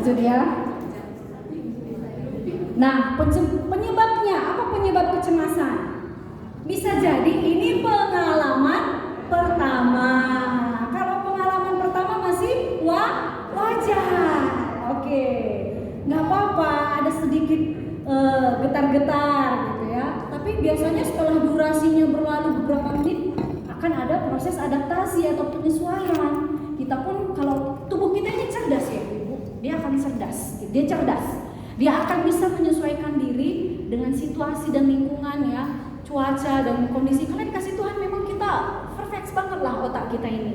Itu dia. Nah, penyebabnya apa? Penyebab kecemasan bisa jadi ini pengalaman pertama. Kalau pengalaman pertama masih wajar, oke, nggak apa-apa, ada sedikit getar-getar gitu ya. Tapi biasanya setelah durasinya berlalu beberapa menit akan ada proses adaptasi atau penyesuaian. Kita pun kalau tubuh kita ini cerdas ya Ibu, dia akan cerdas, dia cerdas. Dia akan bisa menyesuaikan diri dengan situasi dan lingkungan ya, cuaca dan kondisi. Karena dikasih Tuhan memang kita perfect banget lah otak kita ini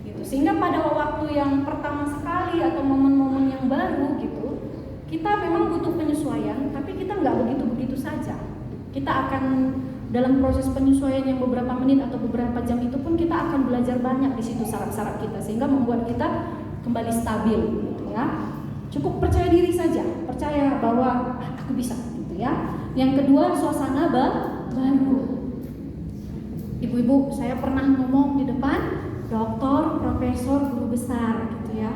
gitu. Sehingga pada waktu yang pertama sekali atau momen-momen yang baru gitu, kita memang butuh penyesuaian, tapi kita nggak begitu-begitu saja. Kita akan dalam proses penyesuaian yang beberapa menit atau beberapa jam itu pun kita akan belajar banyak di situ saraf-saraf kita, sehingga membuat kita kembali stabil gitu ya. Cukup percaya diri saja, percaya bahwa aku bisa gitu ya. Yang kedua, suasana baru. Ibu-ibu, saya pernah ngomong di depan doktor, profesor, guru besar gitu ya.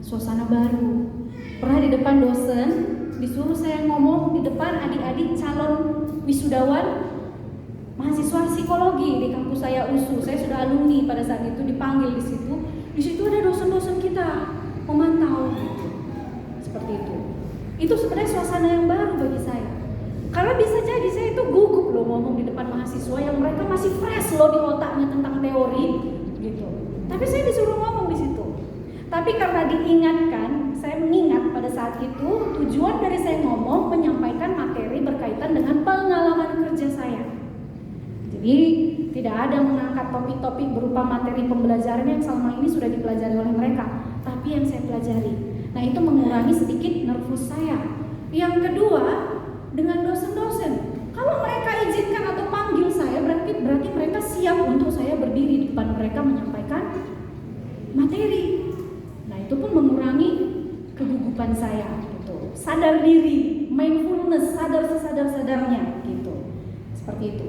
Suasana baru. Pernah di depan dosen, disuruh saya ngomong di depan adik-adik calon wisudawan mahasiswa psikologi di kampus saya USU. Saya sudah alumni pada saat itu, dipanggil di situ. Di situ ada dosen-dosen kita memantau gitu. Seperti itu. Itu sebenarnya suasana yang baru bagi saya. Karena bisa jadi saya itu gugup loh ngomong di depan mahasiswa yang mereka masih fresh loh di otaknya tentang teori gitu. Tapi saya disuruh ngomong di situ. Tapi karena diingatkan, saya mengingat pada saat itu tujuan dari saya ngomong menyampaikan materi berkaitan dengan pengalaman kerja saya. Jadi tidak ada mengangkat topik-topik berupa materi pembelajaran yang selama ini sudah dipelajari oleh mereka, tapi yang saya pelajari. Nah, itu mengurangi sedikit nervus saya. Yang kedua, dengan dosen-dosen, kalau mereka izinkan atau panggil saya, berarti mereka siap untuk saya berdiri di depan mereka menyampaikan materi. Nah, itu pun mengurangi kegugupan saya gitu. Sadar diri, mindfulness, sadar sesadar-sadarnya gitu. Seperti itu.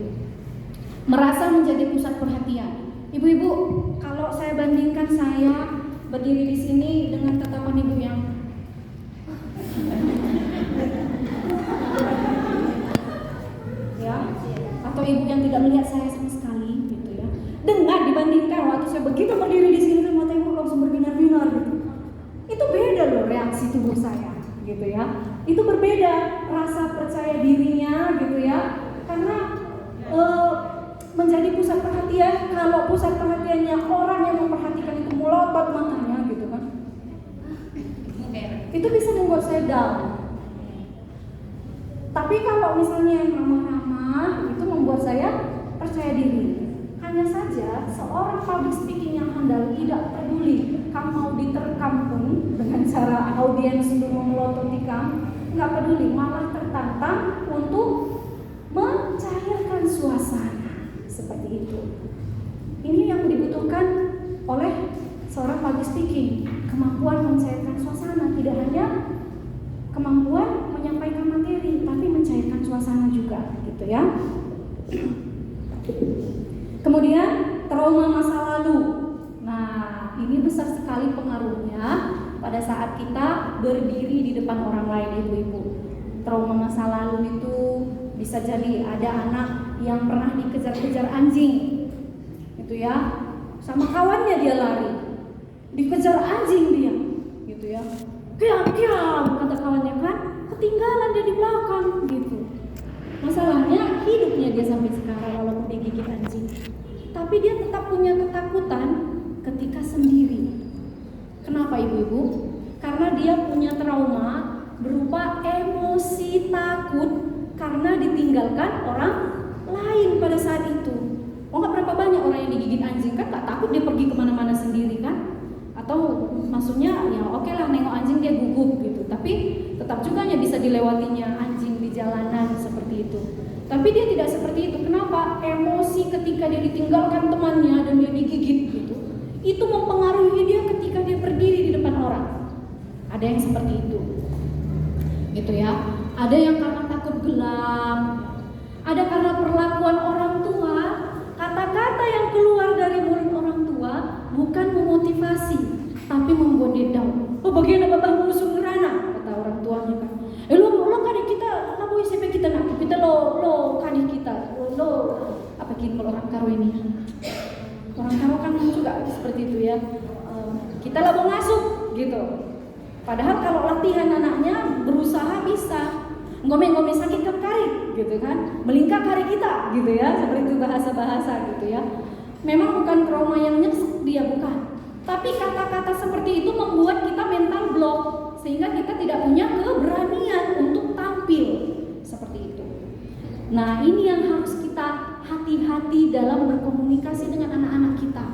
Merasa menjadi pusat perhatian. Ibu-ibu, kalau saya bandingkan saya berdiri di sini dengan tatapan ibu yang ya, atau ibu yang tidak melihat saya sama sekali gitu ya. Dengan dibandingkan waktu saya begitu berdiri di sini sama tembok langsung berbinar-binar gitu. Itu beda loh reaksi tubuh saya gitu ya. Itu berbeda rasa percaya dirinya gitu ya. Karena menjadi pusat perhatian, kalau pusat perhatiannya orang yang memperhatikan itu melotot matanya gitu kan, itu bisa membuat saya down. Tapi kalau misalnya yang ramah-ramah itu membuat saya percaya diri. Hanya saja seorang public speaking yang handal tidak peduli kamu mau diterkam pun dengan cara audiens untuk memelototi kamu, nggak peduli, malah tertantang untuk mencairkan suasana. Seperti itu. Ini yang dibutuhkan oleh seorang public speaking, kemampuan mencairkan suasana, tidak hanya kemampuan menyampaikan materi, tapi mencairkan suasana juga, gitu ya. Kemudian trauma masa lalu. Nah, ini besar sekali pengaruhnya pada saat kita berdiri di depan orang lain, ibu-ibu. Trauma masa lalu itu bisa jadi ada anak yang pernah dikejar-kejar anjing, gitu ya, sama kawannya dia lari, dikejar anjing dia, gitu ya, kiam, kata kawannya kan, ketinggalan dia di belakang, gitu. Masalahnya hidupnya dia sampai sekarang walaupun digigit anjing, tapi dia tetap punya ketakutan ketika sendiri. Kenapa ibu-ibu? Karena dia punya trauma berupa emosi takut karena ditinggalkan orang lain pada saat itu. Oh, nggak berapa banyak orang yang digigit anjing kan, nggak takut dia pergi kemana-mana sendiri kan? Atau maksudnya ya oke lah nengok anjing dia gugup gitu, tapi tetap juga hanya bisa dilewatinya anjing di jalanan seperti itu. Tapi dia tidak seperti itu. Kenapa? Emosi ketika dia ditinggalkan temannya dan dia digigit gitu, itu mempengaruhi dia ketika dia berdiri di depan orang. Ada yang seperti itu, gitu ya. Ada yang karena takut gelap. Ada karena perlakuan orang tua, kata-kata yang keluar dari mulut orang tua bukan memotivasi, tapi membuat dia down. Oh, bagian apa bang musuh ngerana? karo ini. Orang karo kan juga seperti itu ya. Kita lah mau masuk gitu. Padahal kalau latihan anaknya berusaha bisa ngomel-ngomel sakit ke kari gitu kan, melingkar kari kita gitu ya, seperti itu bahasa-bahasa gitu ya. Memang bukan trauma yang nyesek dia, bukan. Tapi kata-kata seperti itu membuat kita mental block, sehingga kita tidak punya keberanian untuk tampil seperti itu. Nah, ini yang harus kita hati-hati dalam berkomunikasi dengan anak-anak kita.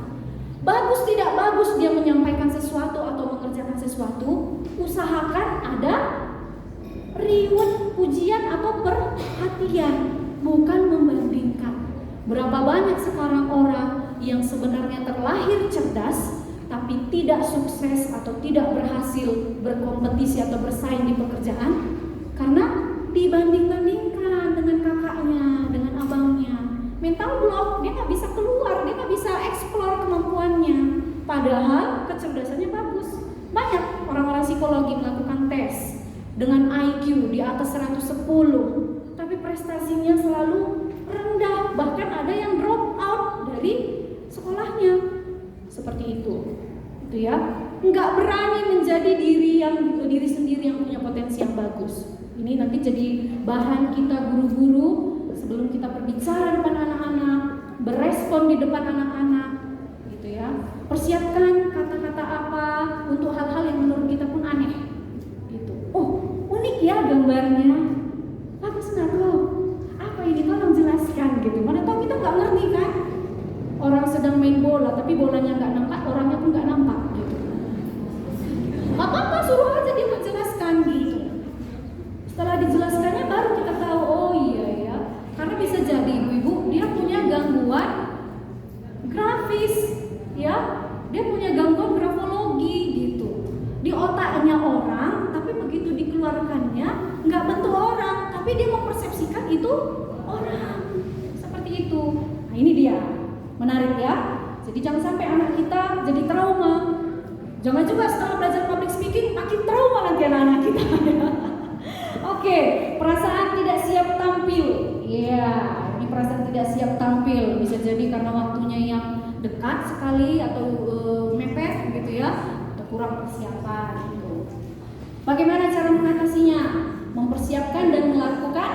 Bagus tidak bagus dia menyampaikan sesuatu atau mengerjakan sesuatu, usahakan ada reward, pujian atau perhatian, bukan membandingkan. Berapa banyak sekarang orang yang sebenarnya terlahir cerdas tapi tidak sukses atau tidak berhasil berkompetisi atau bersaing di pekerjaan karena dibanding-bandingkan dengan kakaknya, dengan abangnya. Mental block, dia nggak bisa keluar, dia nggak bisa explore kemampuannya. Padahal kecerdasannya bagus. Banyak orang-orang psikologi melakukan tes dengan IQ di atas 110, tapi prestasinya selalu rendah. Bahkan ada yang drop out dari sekolahnya. Seperti itu ya. Nggak berani menjadi diri sendiri yang punya potensi yang bagus. Ini nanti jadi bahan kita guru-guru sebelum kita berbicara depan anak-anak, berespon di depan anak-anak, gitu ya. Persiapkan kata-kata apa untuk hal-hal yang menurut kita pun aneh, gitu. Oh, unik ya gambarnya, bagus nggak loh? Apa ini? Tolong jelaskan, gitu. Mana tahu kita nggak ngerti kan? Orang sedang main bola, tapi bolanya nggak nampak, orangnya pun nggak nampak, gitu. Apa-apa, suruh aja dia menjelaskan, gitu. Setelah dijelaskannya baru kita tahu, oh iya ya, karena bisa jadi ibu-ibu dia punya gangguan grafis, ya, dia punya gangguan grafologi, gitu. Di otaknya orang, tapi begitu dikeluarkannya nggak bentuk orang, tapi dia mempersepsikan itu orang, seperti itu. Nah ini dia. Menarik ya. Jadi jangan sampai anak kita jadi trauma. Jangan juga setelah belajar public speaking makin trauma nanti anak-anak kita. Oke, perasaan tidak siap tampil. Iya, ini perasaan tidak siap tampil bisa jadi karena waktunya yang dekat sekali atau mepet gitu ya, atau kurang persiapan gitu. Bagaimana cara mengatasinya? Mempersiapkan dan melakukan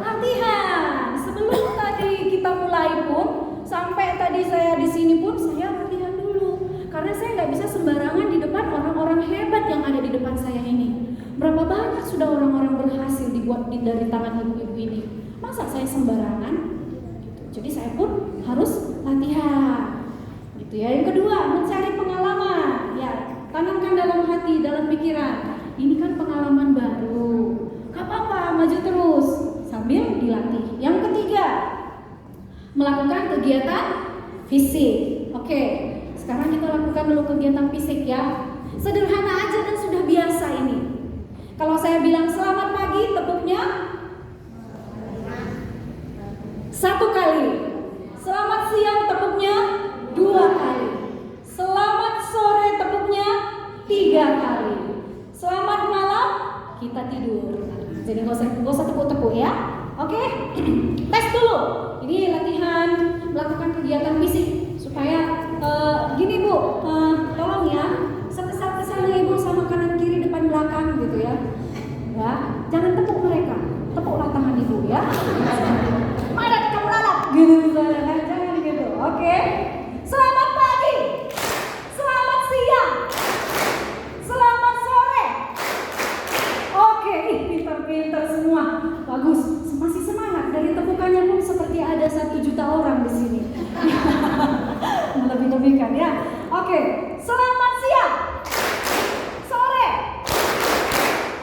latihan. Sebelum tadi kita mulai pun, sampai tadi saya di sini pun saya latihan dulu, karena saya nggak bisa sembarangan di depan orang-orang hebat yang ada di depan saya ini. Berapa banyak sudah orang-orang berhasil dibuat dari tangan ibu-ibu ini? Masa saya sembarangan? Gitu. Jadi saya pun harus latihan. Gitu ya. Yang kedua, mencari pengalaman. Ya, tanamkan dalam hati, dalam pikiran. Ini kan pengalaman baru. Gak apa-apa, maju terus sambil dilatih. Yang ketiga, melakukan kegiatan fisik. Oke, sekarang kita lakukan dulu kegiatan fisik ya. Sederhana aja dan sudah biasa ini. Kalau saya bilang selamat pagi, tepuknya 1 kali. Selamat siang, tepuknya 2 kali. Selamat sore, tepuknya 3 kali. Selamat malam, kita tidur. Jadi nggak usah tepuk-tepuk ya. Oke, tes dulu. Ini latihan melakukan kegiatan fisik supaya gini Bu, tolong ya, kesal-kesalnya Ibu sama kanan kiri depan belakang gitu ya. Ya, jangan tepuk mereka, tepuklah tangan Ibu ya. Mana kamu lalap? Gitu misalnya kan, jangan gitu. Oke. Selamat pagi, selamat siang, selamat sore. Oke, pintar-pintar semua, bagus. Masih semangat, dari tepukannya pun seperti ada 1 juta orang di sini. Lebih-lebihkan ya. Oke, selamat siang, sore,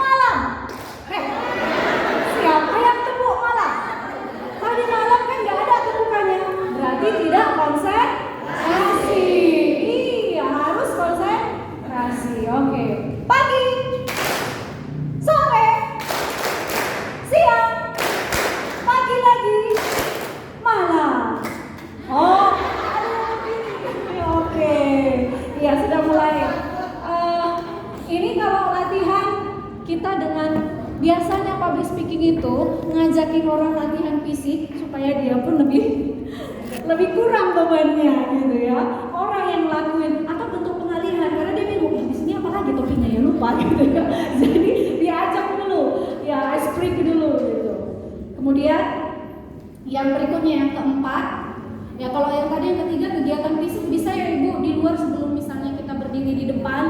malam. Siapa yang tepuk malam? Tadi malam kan nggak ada tepukannya, berarti tidak konsentrasi. Iya, harus konsentrasi. Oke, pagi, sore, siang, pagi lagi, malam. Oh, oke. Iya, sudah mulai. Ini kalau latihan kita dengan biasanya public speaking itu ngajakin orang latihan fisik supaya dia pun lebih lebih kurang bebannya gitu ya. Orang yang lakuin atau bentuk pengalihan karena dia bingung di sini apa lagi topinya ya lupa gitu ya. Jadi diajak dulu, ya ice break dulu gitu. Kemudian yang berikutnya yang keempat, ya kalau yang tadi yang ketiga kegiatan fisik bisa ya Ibu di luar sebelum misalnya kita berdiri di depan,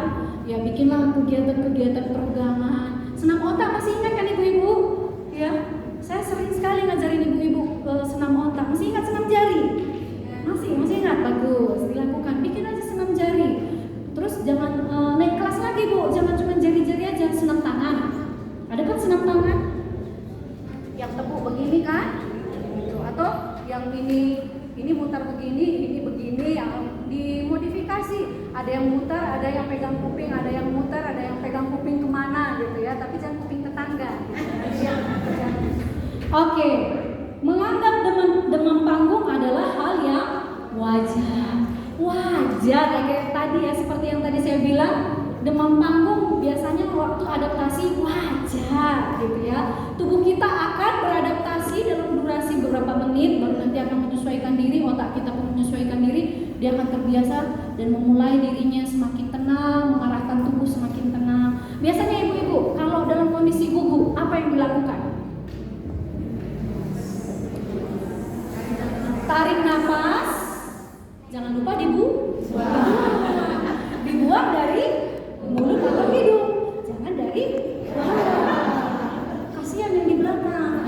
ya bikinlah kegiatan-kegiatan peregangan. Senam otak masih ingat kan Ibu-ibu? Ya, saya sering sekali ngajarin ibu-ibu senam otak. Masih ingat senam jari? Masih ingat, bagus. Dilakukan, bikin aja senam jari. Terus jangan naik kelas lagi Bu, jangan cuma jari-jari aja, senam tangan. Ada kan senam tangan? Yang tepuk begini kan? Gitu. Atau yang ini mutar begini, ini begini, yang dimodifikasi. Ada yang mutar, ada yang pegang kuping, ada yang mutar, ada yang pegang kuping kemana gitu ya. Tapi jangan kuping tetangga. Gitu. Oke, menganggap demam panggung adalah hal yang wajar ya kayak tadi ya, seperti yang tadi saya bilang, demam panggung biasanya waktu adaptasi wajar gitu ya. Tubuh kita akan beradaptasi dalam durasi beberapa menit, baru nanti akan menyesuaikan diri, otak kita pun menyesuaikan diri, dia akan terbiasa dan memulai dirinya semakin tenang, mengarahkan tubuh semakin tenang. Biasanya ibu-ibu kalau dalam kondisi gugup apa yang dilakukan? Tarik nafas, jangan lupa dibuang dari mulut atau hidung, jangan dari kasihan yang di belakang,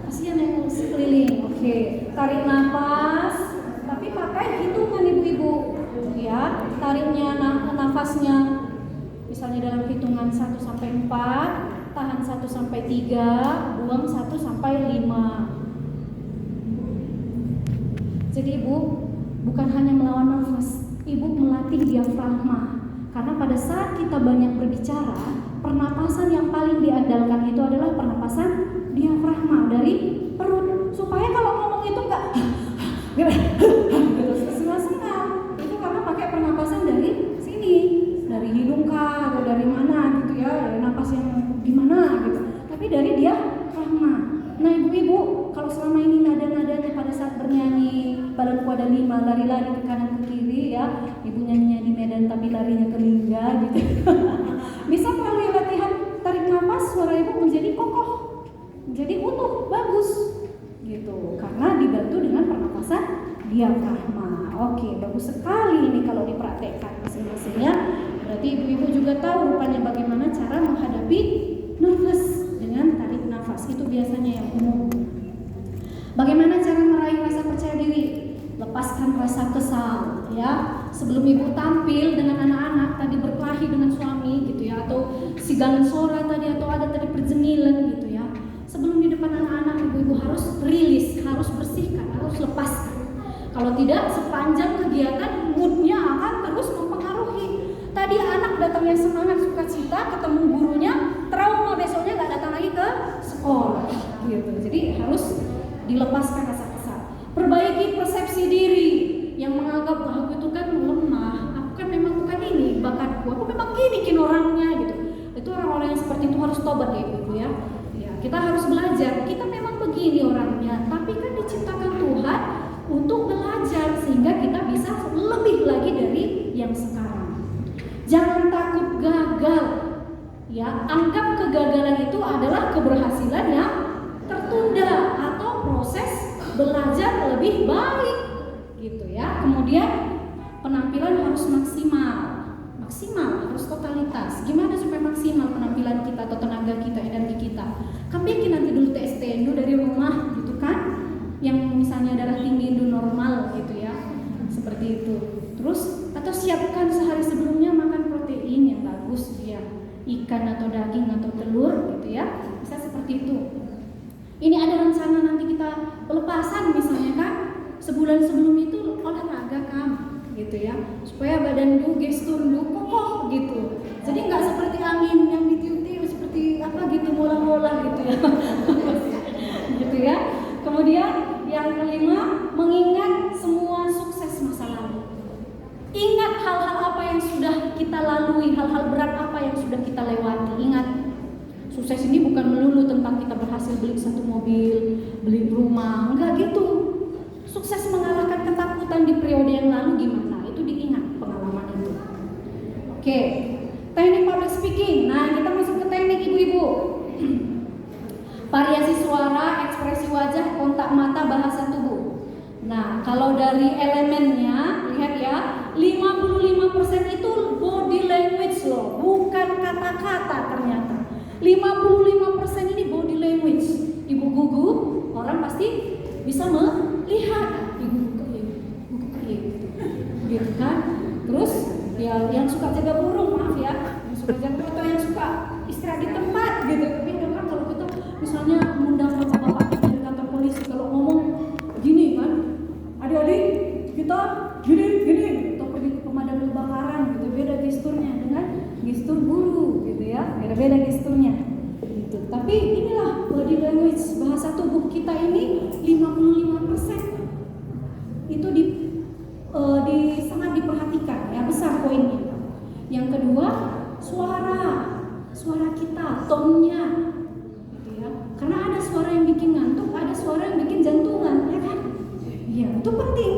kasihan yang sekeliling. Oke, tarik nafas, tapi pakai hitungan ibu-ibu, ya. Tariknya nafasnya, misalnya dalam hitungan 1 sampai 4, tahan 1 sampai 3, buang 1 sampai 5. Jadi ibu bukan hanya melawan nafas, ibu melatih diafragma. Karena pada saat kita banyak berbicara, pernapasan yang paling diandalkan itu adalah pernapasan diafragma dari perut. Supaya kalau ngomong itu enggak sengal-sengal. Itu karena pakai pernapasan dari sini, dari hidung kah atau dari mana gitu ya, dari napas yang gimana gitu. Tapi dari diafragma. Nah ibu-ibu, kalau selama ini nada-nadanya pada saat bernyanyi badanku ada 5, lari-lari ke kanan ke kiri ya, ibu nyanyinya di Medan tapi larinya ke Lingga gitu. Bisa melalui latihan tarik nafas suara ibu menjadi kokoh, menjadi utuh, bagus gitu, karena dibantu dengan pernapasan diafragma. Oke, bagus sekali ini kalau dipraktekkan masing-masingnya. Berarti ibu-ibu juga tahu rupanya bagaimana cara menghadapi nervous dengan tarik nafas. Itu biasanya yang umum. Bagaimana cara meraih rasa percaya diri? Lepaskan rasa kesal ya. Sebelum ibu tampil dengan anak-anak tadi berkelahi dengan suami gitu ya, atau sigalan suara tadi, atau ada tadi perjemilan gitu ya. Sebelum di depan anak-anak, ibu-ibu harus rilis, harus bersihkan, harus lepaskan. Kalau tidak, sepanjang kegiatan moodnya akan terus mempengaruhi. Tadi anak datangnya semangat, sukacita, ketemu gurunya, trauma besoknya nggak datang lagi ke sekolah gitu. Jadi harus dilepaskan rasa kesal. Perbaiki persepsi diri yang menganggap bahwa aku itu kan lemah, aku kan memang bukan ini bakatku, aku memang gini orangnya gitu. Itu orang-orang yang seperti itu harus tobat ya ibu ya. Ya, kita harus belajar, kita memang begini orangnya, tapi kan diciptakan Tuhan untuk belajar sehingga kita bisa lebih lagi dari yang sekarang. Jangan takut gagal. Ya, anggap kegagalan itu adalah keberhasilan yang tertunda atau proses belajar lebih baik gitu ya. Kemudian penampilan harus maksimal, harus totalitas. Gimana supaya maksimal penampilan kita atau tenaga kita, energi kita? Kan bikin nanti dulu tes TNU dari rumah gitu kan, yang misalnya darah tinggi itu normal gitu ya, seperti itu. Terus atau siapkan sehari sebelumnya makan protein yang bagus ya, ikan atau daging atau telur gitu ya, bisa seperti itu. Ini ada rencana nanti kita pelepasan misalnya kan, sebulan sebelum itu olahraga kan gitu ya, supaya badan lu gestur lu kokoh gitu. Jadi nggak seperti angin yang ditiup-tiup seperti apa gitu, mola-mola gitu ya. Gitu ya. Kemudian yang kelima, mengingat semua sukses masa lalu. Ingat hal-hal apa yang sudah kita lalui, hal-hal berat apa yang sudah kita lewati. Ingat, sukses ini bukan melulu tentang kita berhasil beli 1 mobil, beli rumah, enggak gitu. sukses mengalahkan ketakutan di periode yang lalu gimana? Itu diingat pengalaman itu. Oke, teknik public speaking. Nah, kita masuk ke teknik ibu-ibu. Variasi suara, ekspresi wajah, kontak mata, bahasa tubuh. Nah, kalau dari elemennya, lihat ya, 55% itu body language loh, bukan kata-kata ternyata. 55% ini body language. Ibu gugup, orang pasti bisa melihat. Ibu gugup gitu kan. Terus ya yang suka jaga burung, maaf ya, yang suka jaga atau yang suka istirahat di tempat gitu. Tapi kan kalau kita misalnya mengundang bapak-bapak dari kantor polisi, kalau ngomong gini kan, adik-adik kita gini, atau pergi ke pemadam kebakaran gitu, beda gesturnya dengan gestur guru gitu ya, beda-beda gesturnya gitu. Tapi inilah body language, bahasa tubuh kita ini 55% itu sangat diperhatikan ya, besar poinnya. Yang kedua, suara kita, tone-nya gitu ya. Karena ada suara yang bikin ngantuk, ada suara yang bikin jantungan, ya kan? Iya, itu penting.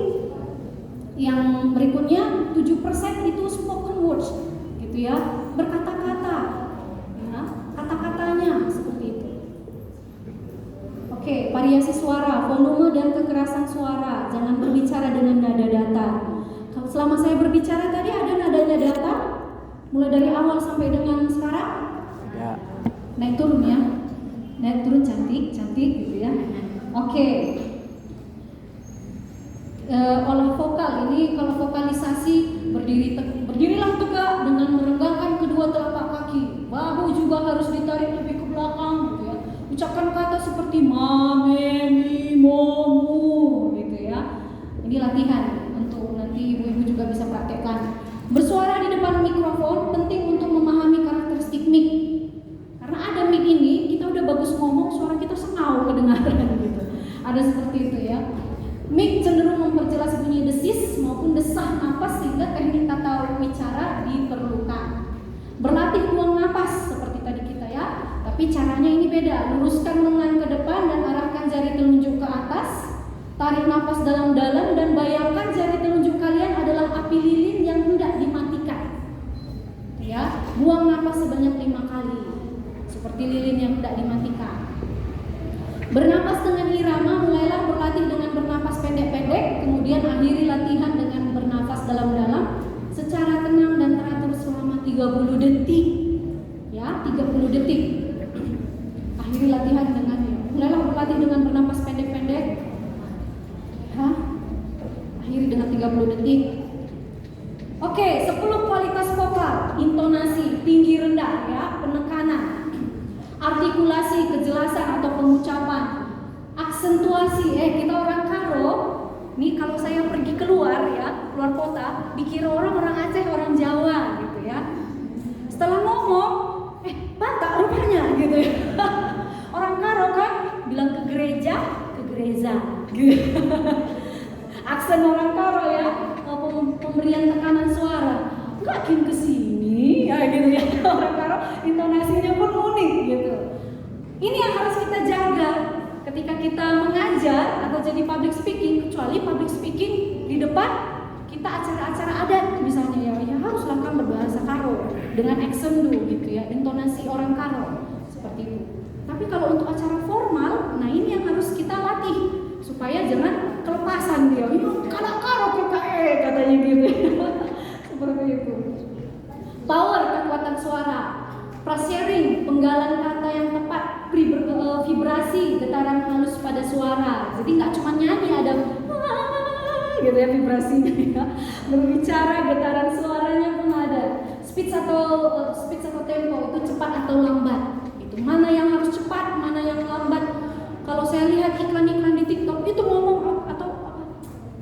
Yang berikutnya 7% itu spoken words gitu ya, berkata-kata ya, kata-katanya seperti itu. Oke, variasi suara, volume dan kekerasan suara. Jangan berbicara dengan nada datar. Selama saya berbicara tadi ada nadanya datar, mulai dari awal sampai dengan sekarang. Ya. Naik turun ya, naik turun cantik gitu ya. Oke. Olah vokal ini, kalau vokalisasi berdirilah tegak dengan merenggangkan kedua telapak kaki. Bahu juga harus ditarik lebih ke belakang gitu ya. Ucapkan kata seperti mame, mi, momu gitu ya. Ini latihan untuk nanti ibu-ibu juga bisa praktekkan. Bersuara di depan mikrofon penting untuk memahami karakteristik mic. Karena ada mic ini, kita udah bagus ngomong, suara kita sengau kedengaran gitu. Ada seperti itu ya. Mic cenderung memperjelas bunyi desis maupun desah napas sehingga teknik tata bicara diperlukan. Berlatih buang napas seperti tadi kita ya, tapi caranya ini beda. Luruskan lengan ke depan dan arahkan jari telunjuk ke atas. Tarik napas dalam-dalam dan bayangkan jari telunjuk kalian adalah api lilin yang hendak dimatikan. Ya, buang napas sebanyak 5 kali. Seperti lilin yang hendak dimatikan. Bernapas dengan irama, mulailah berlatih dengan bernapas pendek-pendek, kemudian akhiri latihan dengan bernafas dalam-dalam secara tenang dan teratur selama 30 detik. Ya, 30 detik. Akhiri latihan dengan mulailah berlatih dengan bernapas pendek-pendek. Ya. Akhiri dengan 30 detik. Oke, 10 kualitas vokal, intonasi, tinggi rendah ya, penekanan. Artikulasi, kejelasan atau pengucapan, aksentuasi. Kita orang Karo, nih kalau saya pergi keluar ya, keluar kota, dikira orang Aceh, orang Jawa gitu ya. Setelah ngomong, Batak rupanya gitu ya. Orang Karo kan bilang ke gereja gitu. Aksen orang Karo ya, pemberian tekanan suara, nggak kin kesini ya gitu ya. Orang Karo intonasinya pun unik gitu. Ini yang harus kita jaga ketika kita mengajar atau jadi public speaking, kecuali public speaking di depan kita acara-acara adat misalnya ya haruslah kan berbahasa Karo dengan accent gitu ya, intonasi orang Karo seperti itu. Tapi kalau untuk acara formal, nah ini yang harus kita latih supaya jangan kelepasan dia. Kalau Karo katanya gitu. Seperti itu. Power, kekuatan suara. Prasering, penggalan kata yang tepat, vibrasi, getaran halus pada suara. Jadi nggak cuma nyanyi, ada gitu ya vibrasinya ya. Berbicara, getaran suaranya pun ada. Speech atau tempo itu cepat atau lambat. Itu mana yang harus cepat, mana yang lambat. Kalau saya lihat iklan-iklan di TikTok itu ngomong atau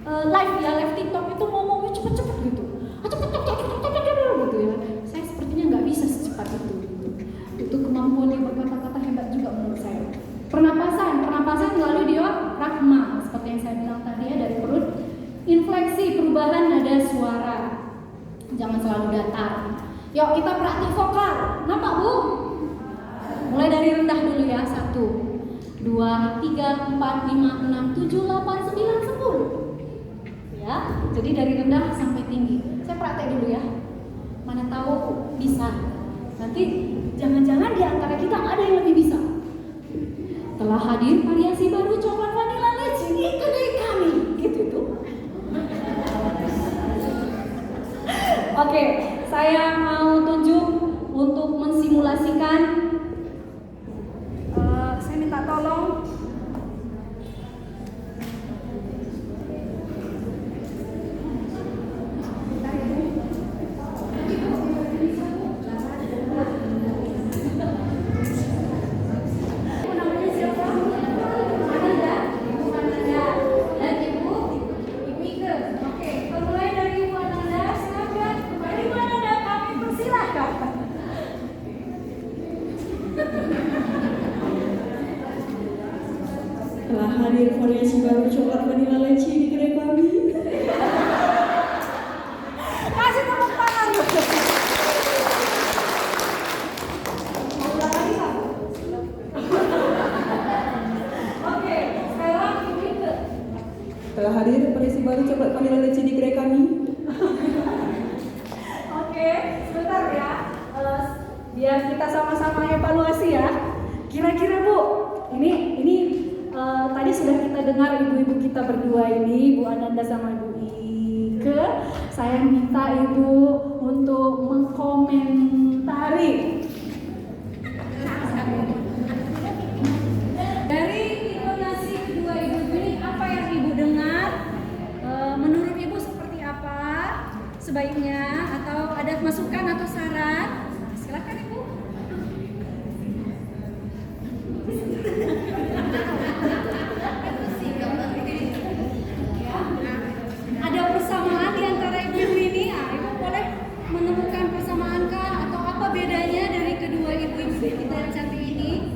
live TikTok itu ngomongnya cepet-cepet gitu. Cepet gitu ya. Saya sepertinya nggak bisa secepat itu. Itu kemampuan yang berkata-kata hebat juga menurut saya. Pernapasan melalui diafragma seperti yang saya bilang tadi ya, dari perut. Infleksi, perubahan nada suara. Jangan selalu datar. Yuk kita praktik vokal. Nampak Bu? Mulai dari rendah dulu ya, 1. 2, 3, 4, 5, 6, 7, 8, 9, 10. Ya, jadi dari rendah sampai tinggi. Saya praktek dulu ya. Mana tahu bisa. Nanti jangan-jangan di antara kita ada yang lebih bisa. Telah hadir variasi baru coklat vanilla legend di kedai kami. Gitu tuh. Oke, saya mau tunjuk untuk mensimulasikan. Saya minta tolong. Telah hadir variasi baru coklat vanilla leci di kedai kami. Kasih tepuk tangan. Oke, sekarang Ibu. Telah hadir variasi baru coklat vanilla leci di kedai kami. Oke, sebentar ya. Biar kita sama-sama evaluasi ya. Kira-kira Bu, ini tadi sudah kita dengar ibu-ibu kita berdua ini, Bu Ananda sama Bu Ike. Saya minta Ibu untuk mengkomentari dari intonasi kedua ibu ini, apa yang Ibu dengar. Menurut Ibu seperti apa sebaiknya, atau ada masukan atau saran? Silakan Ibu. Ada persamaan di antara ibu ini? Ibu boleh menemukan persamaan kah, atau apa bedanya dari kedua ibu-ibu kita yang cantik ini?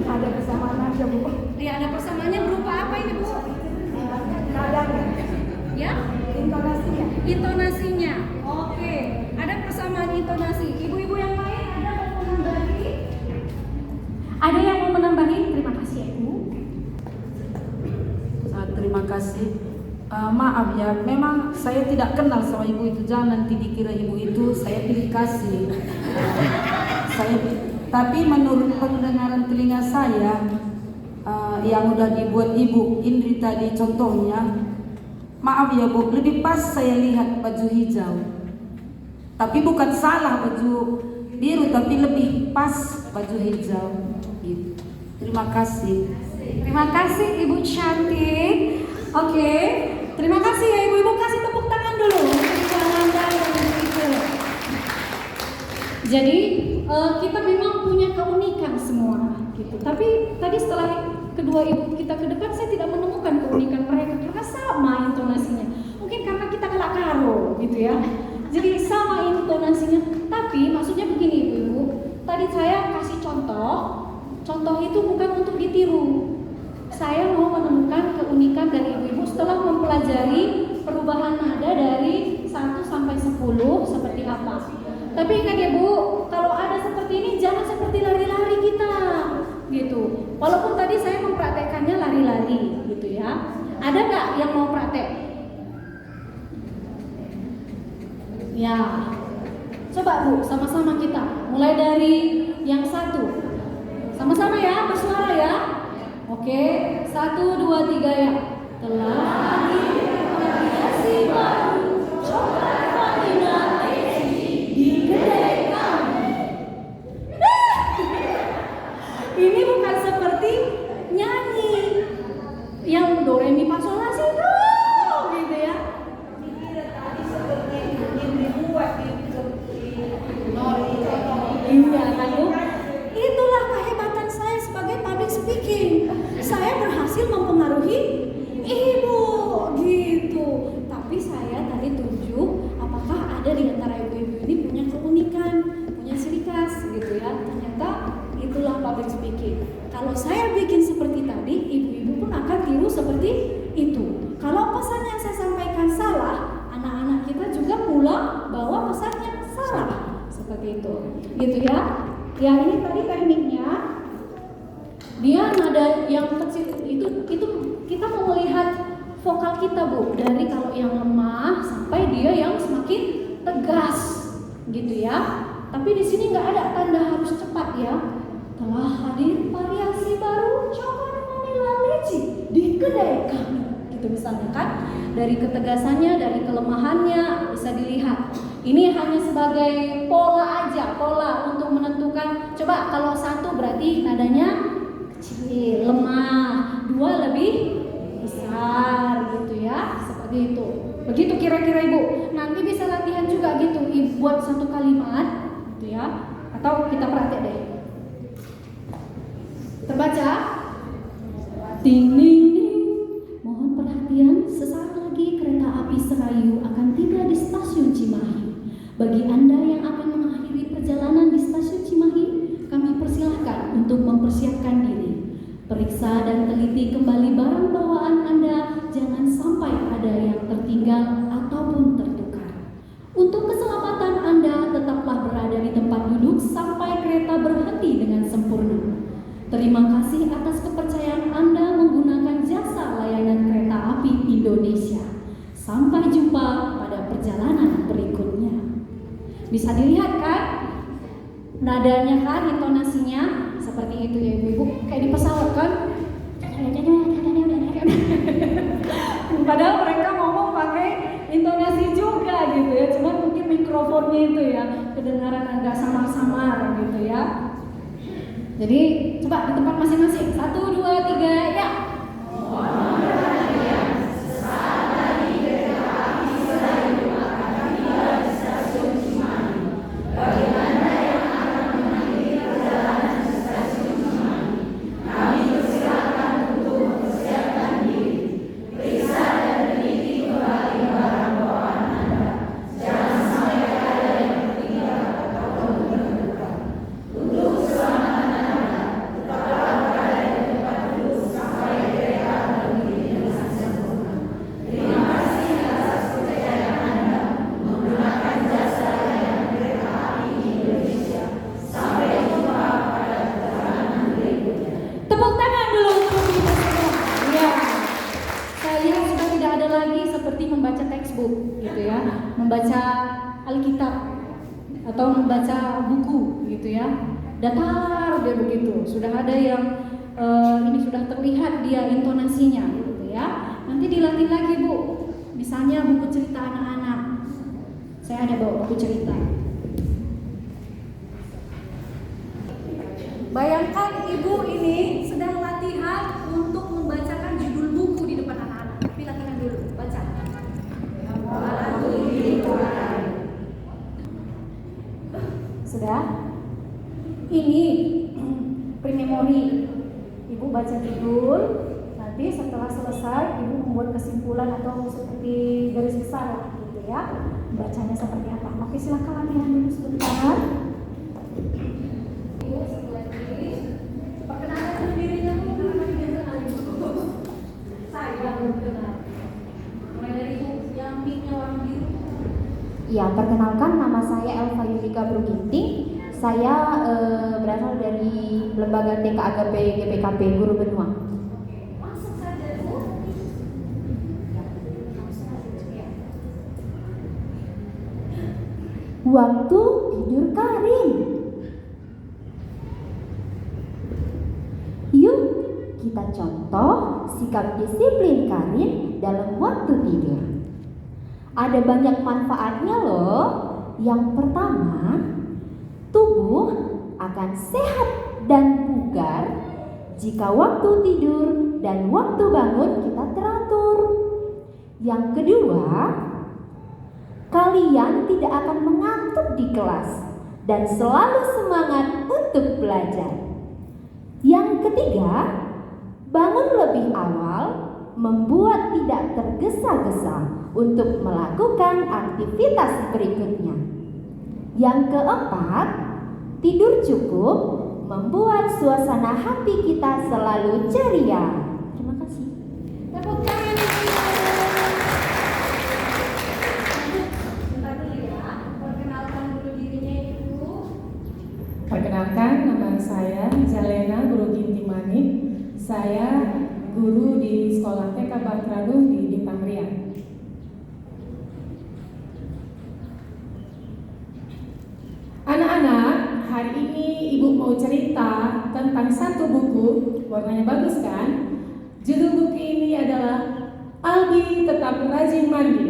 Ada kesamaan aja Bu. Ya, ada persamaannya berupa apa ini Bu? Nadanya, Ya, intonasinya. intonasinya. Oke, ada persamaan intonasi. Ibu-ibu yang lain ada yang mau menambahi? Ada yang mau menambahi? Terima kasih ya Ibu. Terima kasih. Maaf ya, memang saya tidak kenal sama ibu itu. Jangan nanti dikira ibu itu saya pilih kasih. Tapi menurut pendengaran telinga saya, yang udah dibuat ibu Indri tadi contohnya, maaf ya Bu, lebih pas saya lihat baju hijau. Tapi bukan salah baju biru, tapi lebih pas baju hijau. Gitu. Terima kasih. Terima kasih Ibu cantik. Oke, terima kasih ya Ibu-ibu, kasih tepuk tangan dulu untuk Ibu Ananda dan Ibu Ike. Jadi kita memang punya keunikan semua gitu. Tapi tadi setelah kedua ibu kita ke depan, saya tidak menemukan keunikan mereka karena sama intonasinya. Mungkin karena kita kelak karo gitu ya. Jadi sama intonasinya. Tapi maksudnya begini Ibu-ibu, tadi saya kasih contoh. Contoh itu bukan untuk ditiru. Saya mau menemukan keunikan dari ibu-ibu setelah mempelajari perubahan nada dari 1 sampai 10 seperti apa. Tapi ingat ya Bu, kalau ada seperti ini jangan seperti lari-lari kita gitu. Walaupun tadi saya mempraktekkannya lari-lari gitu ya. Ada nggak yang mau praktek? Ya, coba Bu, sama-sama kita. Mulai dari yang satu. Sama-sama ya, bersuara ya. Oke, 1, 2, 3 ya. Telah hadir variasi baru coklat vanilla leci di kedai kami. Ini bukan seperti nyanyi yang do re mi fa sol la si do gitu ya. Dikira tadi seperti yang dibuat Iya kan Bu? Itulah kehebatan saya sebagai public speaking. Saya berhasil mempengaruhi ibu gitu. Tapi saya tadi tunjuk apakah ada di antara ibu-ibu ini punya keunikan, punya ciri khas gitu ya. Ternyata itulah public speaking. Kalau saya bikin seperti tadi, ibu-ibu pun akan tiru seperti itu. Kalau pesan yang saya sampaikan salah, anak-anak kita juga pulang bawa pesannya salah. Seperti itu. Gitu ya. Ya, ini tadi tekniknya. Dia nada yang kecil itu kita mau melihat vokal kita Bu, dari kalau yang lemah sampai dia yang semakin tegas gitu ya. Tapi di sini nggak ada tanda harus cepat ya. Telah hadir variasi baru coklat vanila leci di kedai kami. Gitu misalnya kan. Dari ketegasannya, dari kelemahannya bisa dilihat. Ini hanya sebagai pola aja, pola untuk menentukan. Coba kalau 1 berarti nadanya kecil, lemah, 2 lebih besar gitu ya, seperti itu. Begitu kira-kira Ibu. Nanti bisa latihan juga gitu, Ibu buat 1 kalimat gitu ya. Atau kita praktek deh. Terbaca. Ding ding ding. Mohon perhatian, sesaat lagi kereta api Serayu akan tiba di stasiun Cimahi. Bagi Anda yang akan mengakhiri perjalanan di stasiun Cimahi, kami persilahkan untuk mempersiapkan diri. Periksa dan teliti kembali barang bawaan Anda, jangan sampai ada yang tertinggal ataupun tertukar. Untuk keselamatan Anda, tetaplah berada di tempat duduk sampai kereta berhenti dengan sempurna. Terima kasih atas kepercayaan Anda menggunakan jasa layanan kereta api Indonesia. Sampai jumpa pada perjalanan berikutnya. Bisa dilihat kan? Nadanya kan, intonasinya seperti itu ya Ibu. Kayak di pesawat kan? Padahal mereka ngomong pakai intonasi juga gitu ya. Cuma mungkin mikrofonnya itu ya kedengaran agak samar-samar gitu ya. Jadi coba di tempat masing-masing. 1, 2, 3, ya. Tepuk tangan dulu untuk kita semua. Ya, saya sudah tidak ada lagi seperti membaca textbook, gitu ya, membaca Alkitab atau membaca buku, gitu ya. Datar dia begitu. Sudah ada yang ini sudah terlihat dia intonasinya, gitu ya. Nanti dilatih lagi Bu. Misalnya buku cerita anak-anak. Saya ada bawa buku cerita. Bayangkan Ibu ini sedang latihan untuk membacakan judul buku di depan anak-anak. Tapi latihan dulu, baca. Sudah? Ini pre-memory. Ibu baca judul, nanti setelah selesai Ibu membuat kesimpulan atau seperti garis besar lah, gitu ya. Bacanya seperti apa? Oke, silakan latihan dulu sebentar. Ya, perkenalkan nama saya Elva Yulika Bruginting. Saya berasal dari Lembaga TK AGP GPKP Guru Benua. Waktu tidur Karin. Yuk, kita contoh sikap disiplin Karin dalam waktu tidur. Ada banyak manfaatnya loh. Yang pertama, tubuh akan sehat dan bugar jika waktu tidur dan waktu bangun kita teratur. Yang kedua, kalian tidak akan mengantuk di kelas dan selalu semangat untuk belajar. Yang ketiga, bangun lebih awal membuat tidak tergesa-gesa untuk melakukan aktivitas berikutnya. Yang keempat, tidur cukup membuat suasana hati kita selalu ceria. Terima kasih. Tepuk tangan. Bentar dulu ya, perkenalkan dulu dirinya Ibu. Perkenalkan, nama saya Zalena Guru Ginting Manik. Saya guru di Sekolah TK Bangtradu di Bintang Ria. Anak-anak, hari ini Ibu mau cerita tentang satu buku, warnanya bagus kan? Judul buku ini adalah Albi Tetap Rajin Mandi.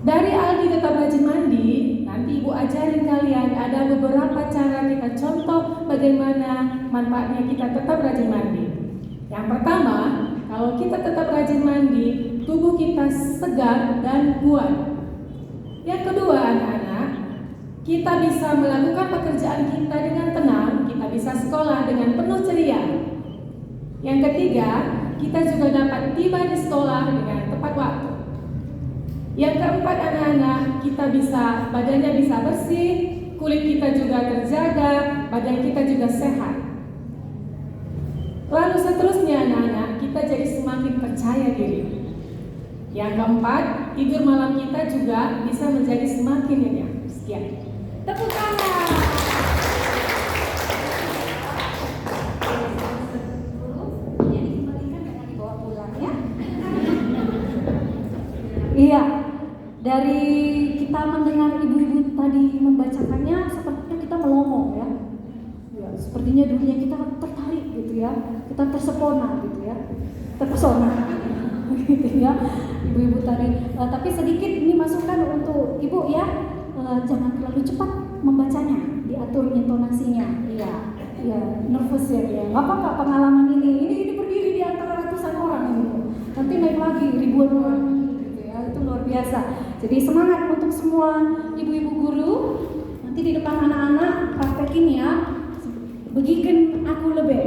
Dari Albi Tetap Rajin Mandi, nanti Ibu ajarin kalian ada beberapa cara kita contoh bagaimana manfaatnya kita tetap rajin mandi. Yang pertama, kalau kita tetap rajin mandi, tubuh kita segar dan kuat. Yang kedua, anak-anak, kita bisa melakukan pekerjaan kita dengan tenang, kita bisa sekolah dengan penuh ceria. Yang ketiga, kita juga dapat tiba di sekolah dengan tepat waktu. Yang keempat, anak-anak, kita bisa, badannya bisa bersih, kulit kita juga terjaga, badan kita juga sehat. Lalu seterusnya, anak-anak, kita jadi semakin percaya diri. Yang keempat, tidur malam kita juga bisa menjadi semakin nyenyak. Sekian. Tepuk tangan. Yang dikembalikan jangan dibawa pulang ya. Iya, dari kita mendengar ibu-ibu tadi membacakannya, sepertinya kita melongo ya. Ya, sepertinya dunia kita tertarik gitu ya, kita tersepona gitu ya, terpesona gitu ya, ibu-ibu tadi. Tapi sedikit ini masukan untuk ibu ya, jangan terlalu cepat membacanya, diatur intonasinya. Iya, iya, nervous ya, ya. Nggak apa-apa pengalaman ini berdiri di antara ratusan orang ini, nanti naik lagi ribuan orang. Itu luar biasa. Jadi semangat untuk semua ibu-ibu guru. Nanti di depan anak-anak praktekin ya. Begikan aku lebih.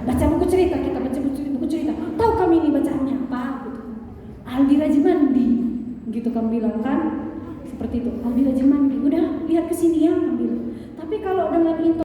Baca buku cerita, kita baca buku cerita. Tahu kami ini bacaannya apa? Albi rajin mandi. Gitu kamu bilang kan? Seperti itu. Albi rajin mandi. Udah lihat ke sini ya, kamu bilang. Tapi kalau dengan